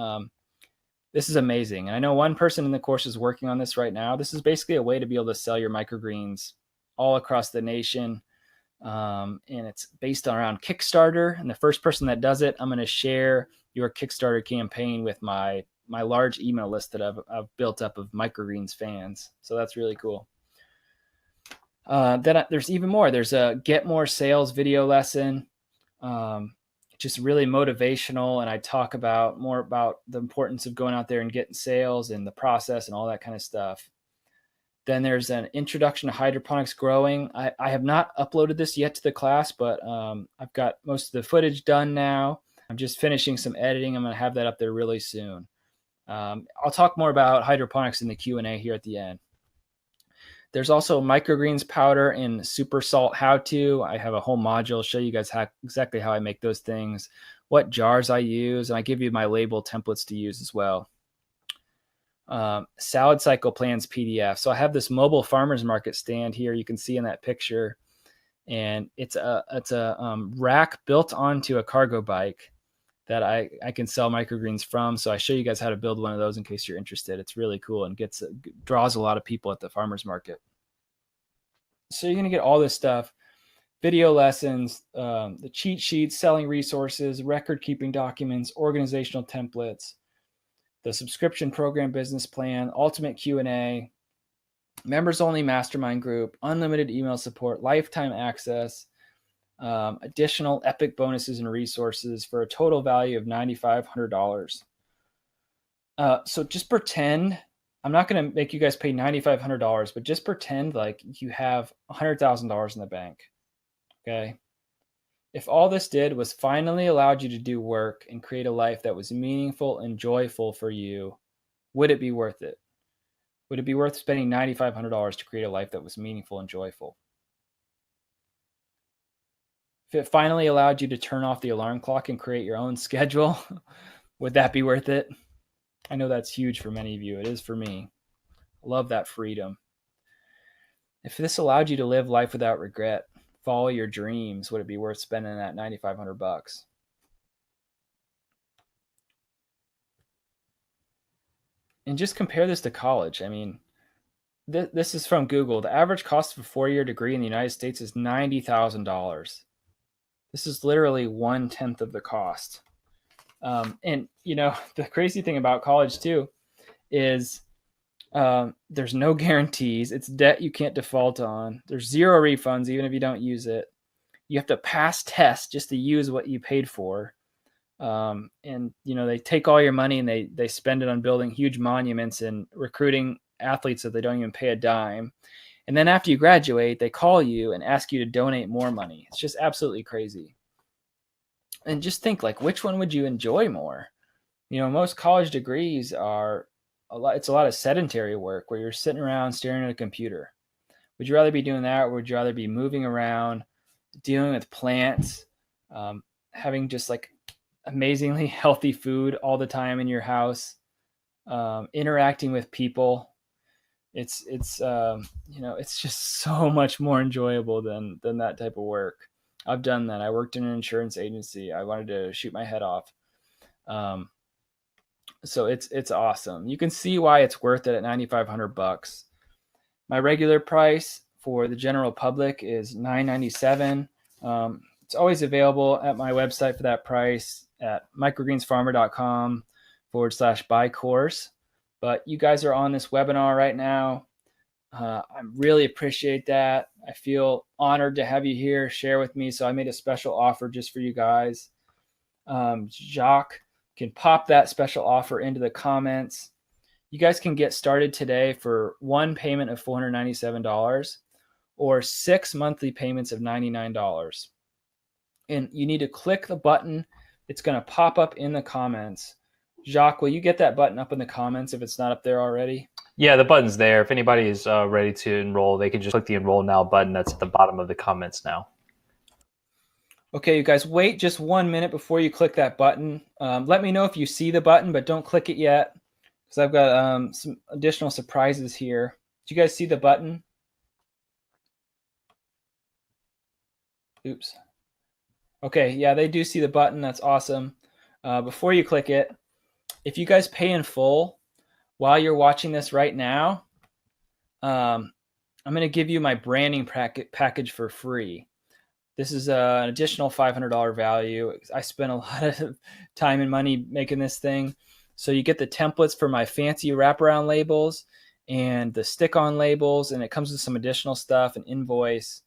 this is amazing. And I know one person in the course is working on this right now. This is basically a way to be able to sell your microgreens all across the nation. And it's based around Kickstarter. And the first person that does it, I'm going to share your Kickstarter campaign with my large email list that I've built up of microgreens fans. So that's really cool. Then there's even more. There's a Get More Sales video lesson, just really motivational. And I talk more about the importance of going out there and getting sales and the process and all that kind of stuff. Then there's an introduction to hydroponics growing. I have not uploaded this yet to the class, but I've got most of the footage done now. I'm just finishing some editing. I'm going to have that up there really soon. I'll talk more about hydroponics in the Q&A here at the end. There's also microgreens powder and super salt how-to. I have a whole module show you guys exactly how I make those things, what jars I use, and I give you my label templates to use as well. Salad cycle plans PDF. So I have this mobile farmers market stand here. You can see in that picture, and it's a rack built onto a cargo bike that I can sell microgreens from. So I show you guys how to build one of those in case you're interested. It's really cool and draws a lot of people at the farmers market. So you're going to get all this stuff, video lessons, the cheat sheets, selling resources, record keeping documents, organizational templates, the subscription program business plan, ultimate Q&A, members only mastermind group, unlimited email support, lifetime access, additional epic bonuses and resources for a total value of $9,500. So just pretend, I'm not going to make you guys pay $9,500, but just pretend like you have $100,000 in the bank. Okay. If all this did was finally allowed you to do work and create a life that was meaningful and joyful for you, would it be worth it? Would it be worth spending $9,500 to create a life that was meaningful and joyful? If it finally allowed you to turn off the alarm clock and create your own schedule, would that be worth it? I know that's huge for many of you. It is for me. I love that freedom. If this allowed you to live life without regret, follow your dreams, would it be worth spending that $9,500? And just compare this to college. I mean, this is from Google. The average cost of a 4-year degree in the United States is $90,000. This is literally 1/10 of the cost. And the crazy thing about college too is there's no guarantees. It's debt you can't default on. There's zero refunds even if you don't use it. You have to pass tests just to use what you paid for. And they take all your money and they spend it on building huge monuments and recruiting athletes that they don't even pay a dime. And then after you graduate, they call you and ask you to donate more money. It's just absolutely crazy. And just think, like, which one would you enjoy more? Most college degrees are it's a lot of sedentary work where you're sitting around staring at a computer. Would you rather be doing that, or would you rather be moving around, dealing with plants, having just like amazingly healthy food all the time in your house, interacting with people? It's just so much more enjoyable than that type of work. I've done that. I worked in an insurance agency. I wanted to shoot my head off. So it's awesome. You can see why it's worth it at $9,500. My regular price for the general public is $997. It's always available at my website for that price at microgreensfarmer.com/buy course. But you guys are on this webinar right now. I really appreciate that. I feel honored to have you here, share with me. So I made a special offer just for you guys. Jacques can pop that special offer into the comments. You guys can get started today for one payment of $497 or 6 monthly payments of $99. And you need to click the button. It's going to pop up in the comments. Jacques, will you get that button up in the comments if it's not up there already? Yeah, the button's there. If anybody is ready to enroll, they can just click the Enroll Now button that's at the bottom of the comments now. Okay, you guys, wait just 1 minute before you click that button. Let me know if you see the button, but don't click it yet because I've got some additional surprises here. Do you guys see the button? Oops. Okay, yeah, they do see the button. That's awesome. Before you click it, if you guys pay in full while you're watching this right now, I'm going to give you my branding package for free. This is an additional $500 value. I spent a lot of time and money making this thing. So you get the templates for my fancy wraparound labels and the stick-on labels, and it comes with some additional stuff, an invoice.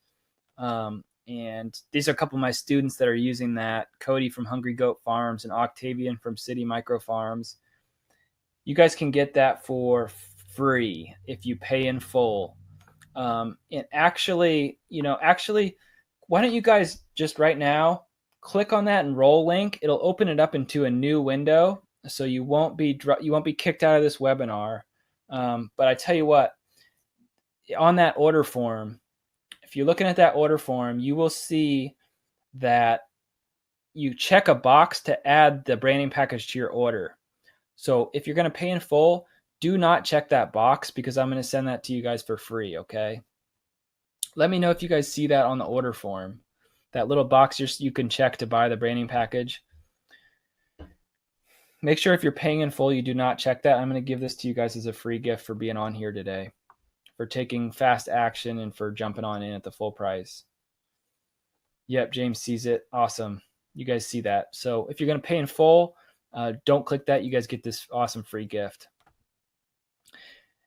And these are a couple of my students that are using that. Cody from Hungry Goat Farms and Octavian from City Micro Farms. You guys can get that for free if you pay in full. And actually, why don't you guys just right now click on that enroll link? It'll open it up into a new window, so you won't be kicked out of this webinar. But I tell you what, on that order form, if you're looking at that order form, you will see that you check a box to add the branding package to your order. So if you're going to pay in full, do not check that box because I'm going to send that to you guys for free, okay? Let me know if you guys see that on the order form. That little box you can check to buy the branding package. Make sure if you're paying in full, you do not check that. I'm going to give this to you guys as a free gift for being on here today, for taking fast action and for jumping on in at the full price. Yep, James sees it. Awesome. You guys see that. So if you're going to pay in full, don't click that. You guys get this awesome free gift.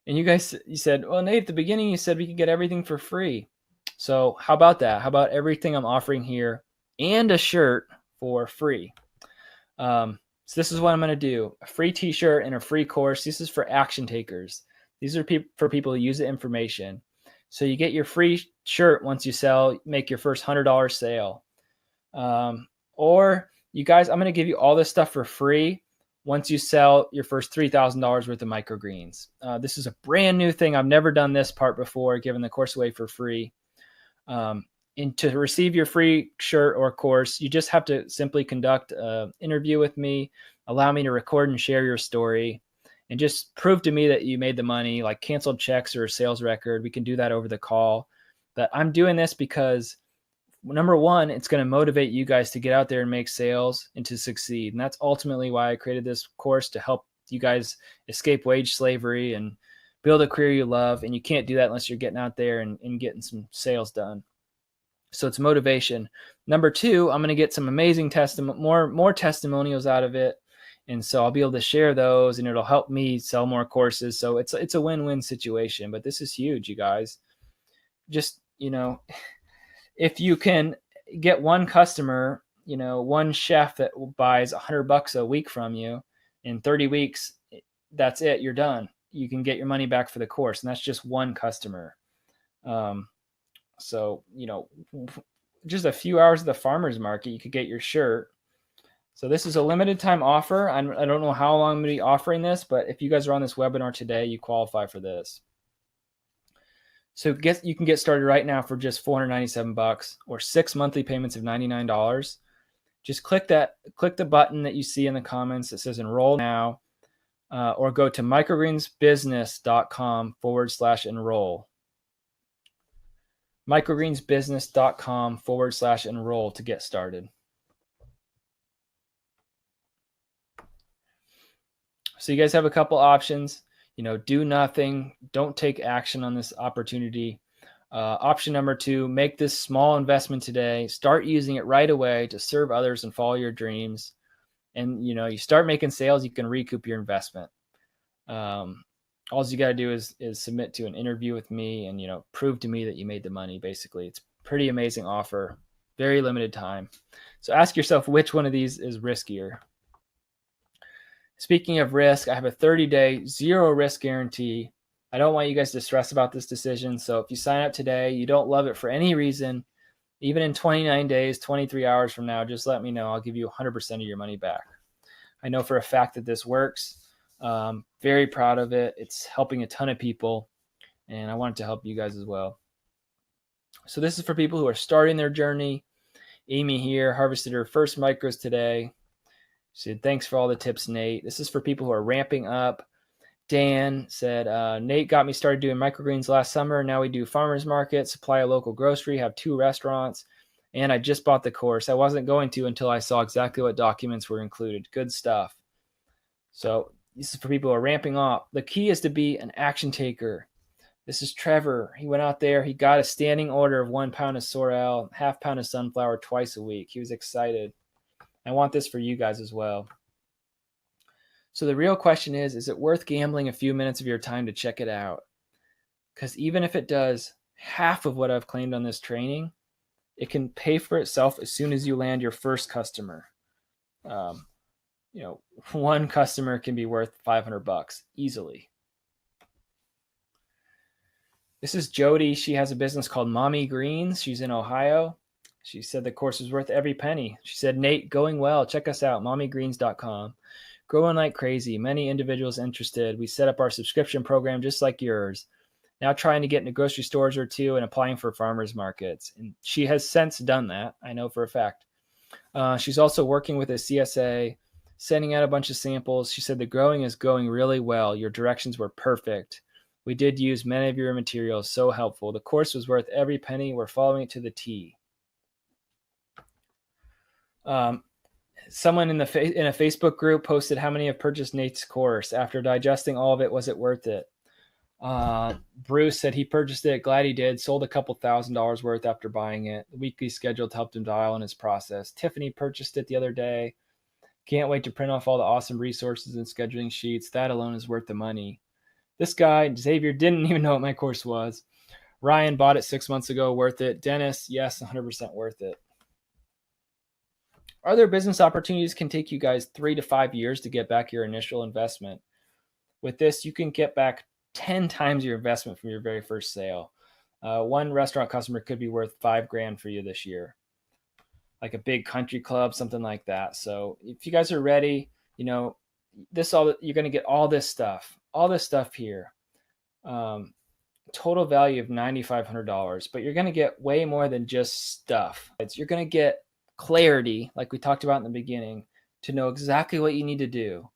And you said, well, Nate, at the beginning, you said we could get everything for free. So how about that? How about everything I'm offering here and a shirt for free? So this is what I'm going to do. A free t-shirt and a free course. This is for action takers. These are for people who use the information. So you get your free shirt once you make your first $100 sale. Or you guys, I'm going to give you all this stuff for free once you sell your first $3,000 worth of microgreens. This is a brand new thing. I've never done this part before, giving the course away for free. And to receive your free shirt or course, you just have to simply conduct an interview with me, allow me to record and share your story, and just prove to me that you made the money, like canceled checks or a sales record. We can do that over the call. But I'm doing this because, number one, it's going to motivate you guys to get out there and make sales and to succeed. And that's ultimately why I created this course, to help you guys escape wage slavery and build a career you love. And you can't do that unless you're getting out there and getting some sales done. So it's motivation. Number two, I'm going to get some amazing more testimonials out of it. And so I'll be able to share those, and it'll help me sell more courses. So it's a win-win situation, but this is huge, you guys. Just, if you can get one customer, one chef that buys $100 a week from you in 30 weeks, that's it. You're done. You can get your money back for the course. And that's just one customer. So, just a few hours at the farmer's market, you could get your shirt. So this is a limited time offer. I don't know how long I'm going to be offering this, but if you guys are on this webinar today, you qualify for this. So you can get started right now for just $497 or 6 monthly payments of $99. Just click the button that you see in the comments that says enroll now, or go to microgreensbusiness.com/enroll. microgreensbusiness.com/enroll to get started. So you guys have a couple options. Do nothing. Don't take action on this opportunity. Option number two, make this small investment today. Start using it right away to serve others and follow your dreams. And, you start making sales, you can recoup your investment. All you got to do is submit to an interview with me and, prove to me that you made the money. Basically, it's a pretty amazing offer, very limited time. So ask yourself, which one of these is riskier? Speaking of risk, I have a 30-day zero risk guarantee. I don't want you guys to stress about this decision. So if you sign up today, you don't love it for any reason, even in 29 days, 23 hours from now, just let me know. I'll give you 100% of your money back. I know for a fact that this works. Very proud of it. It's helping a ton of people, and I wanted to help you guys as well. So this is for people who are starting their journey. Amy here harvested her first micros today. She said, thanks for all the tips, Nate. This is for people who are ramping up. Dan said, Nate got me started doing microgreens last summer. Now we do farmers market, supply a local grocery, have 2 restaurants, and I just bought the course. I wasn't going to until I saw exactly what documents were included. Good stuff. So this is for people who are ramping up. The key is to be an action taker. This is Trevor. He went out there. He got a standing order of 1 pound of sorrel, half pound of sunflower twice a week. He was excited. I want this for you guys as well. So the real question is it worth gambling a few minutes of your time to check it out? Because even if it does half of what I've claimed on this training, it can pay for itself as soon as you land your first customer. One customer can be worth $500 easily. This is Jody. She has a business called Mommy Greens. She's in Ohio. She said the course was worth every penny. She said, Nate, going well. Check us out, mommygreens.com. Growing like crazy. Many individuals interested. We set up our subscription program just like yours. Now trying to get into grocery stores or 2 and applying for farmers markets. And she has since done that, I know for a fact. She's also working with a CSA, sending out a bunch of samples. She said the growing is going really well. Your directions were perfect. We did use many of your materials, so helpful. The course was worth every penny. We're following it to the T. Someone in a Facebook group posted how many have purchased Nate's course. After digesting all of it, was it worth it? Bruce said he purchased it. Glad he did. Sold a couple $1,000s worth after buying it. The weekly schedule helped him dial in his process. Tiffany purchased it the other day. Can't wait to print off all the awesome resources and scheduling sheets. That alone is worth the money. This guy, Xavier, didn't even know what my course was. Ryan bought it 6 months ago. Worth it. Dennis, yes, 100% worth it. Other business opportunities can take you guys 3 to 5 years to get back your initial investment. With this, you can get back 10 times your investment from your very first sale. One restaurant customer could be worth $5,000 for you this year, like a big country club, something like that. So if you guys are ready, you're going to get all this stuff here. total value of $9,500, but you're going to get way more than just stuff. You're going to get clarity, like we talked about in the beginning, to know exactly what you need to do.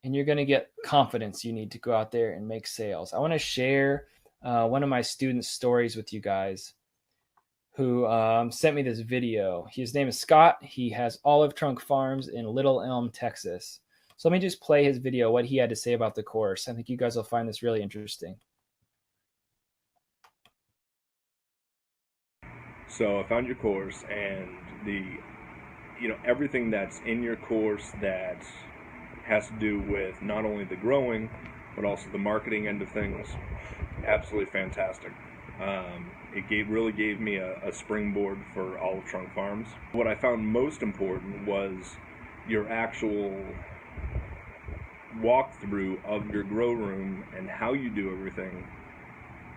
And you're going to get confidence you need to go out there and make sales. I want to share one of my students' stories with you guys who sent me this video. His name is Scott. He has Olive Trunk Farms in Little Elm, Texas. So let me just play his video, what he had to say about the course. I think you guys will find this really interesting. So I found your course, and everything that's in your course that has to do with not only the growing, but also the marketing end of things, absolutely fantastic. It really gave me a springboard for Olive Trunk Farms. What I found most important was your actual walkthrough of your grow room and how you do everything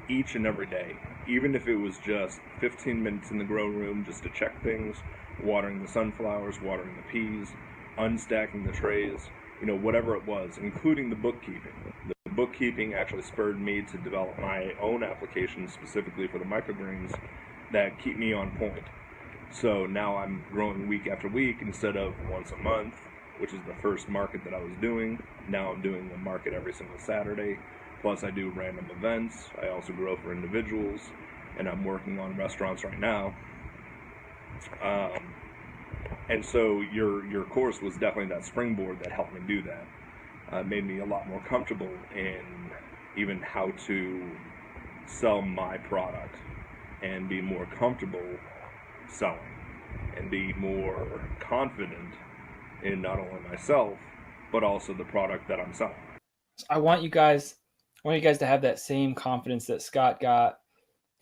each and every day. Even if it was just 15 minutes in the grow room just to check things, watering the sunflowers, watering the peas, unstacking the trays, whatever it was, including the bookkeeping. The bookkeeping actually spurred me to develop my own applications specifically for the microgreens that keep me on point. So now I'm growing week after week instead of once a month, which is the first market that I was doing. Now I'm doing the market every single Saturday. Plus I do random events. I also grow for individuals, and I'm working on restaurants right now. And so your course was definitely that springboard that helped me do that. Made me a lot more comfortable in even how to sell my product and be more comfortable selling and be more confident in not only myself, but also the product that I'm selling. I want you guys to have that same confidence that Scott got.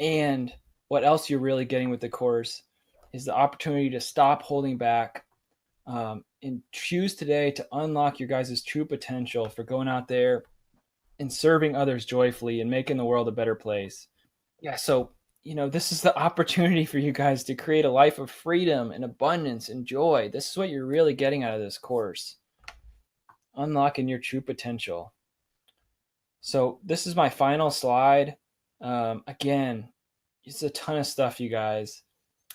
And what else you're really getting with the course is the opportunity to stop holding back and choose today to unlock your guys' true potential for going out there and serving others joyfully and making the world a better place. Yeah, so, this is the opportunity for you guys to create a life of freedom and abundance and joy. This is what you're really getting out of this course. Unlocking your true potential. So this is my final slide. Again, it's a ton of stuff, you guys.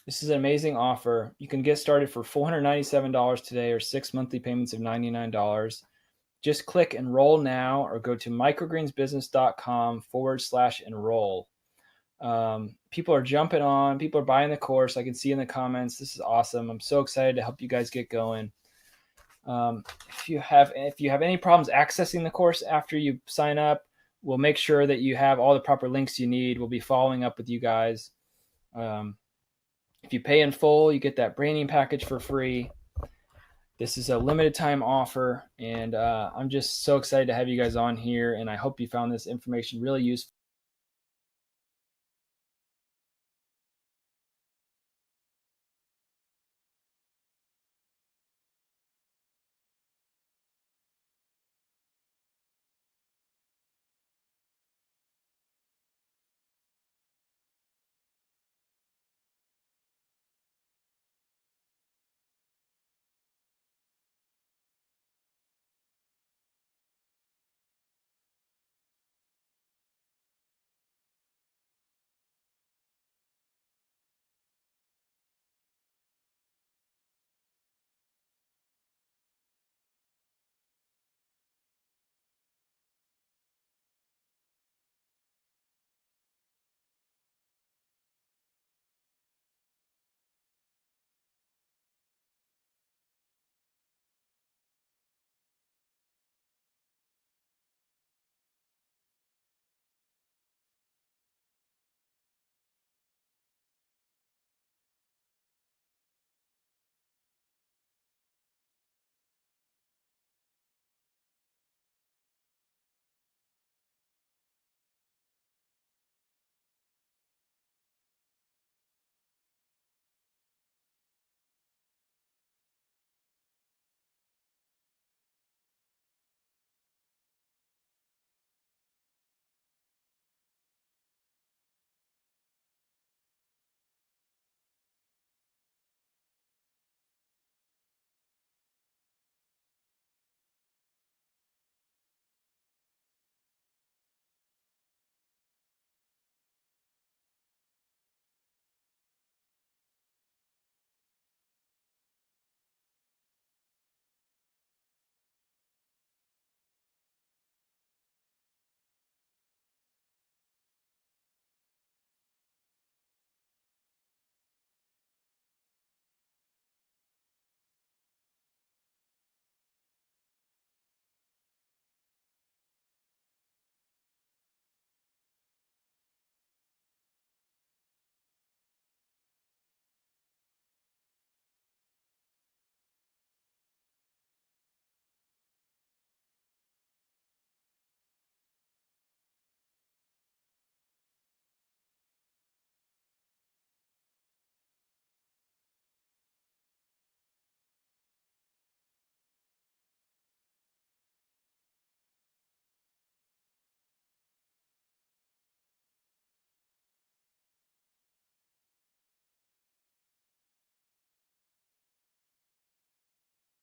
This is an amazing offer. You can get started for $497 today or 6 monthly payments of $99. Just click enroll now or go to microgreensbusiness.com/enroll. People are jumping on. People are buying the course. I can see in the comments. This is awesome. I'm so excited to help you guys get going. If you have any problems accessing the course after you sign up, we'll make sure that you have all the proper links you need. We'll be following up with you guys. If you pay in full, you get that branding package for free. This is a limited time offer, and I'm just so excited to have you guys on here, and I hope you found this information really useful.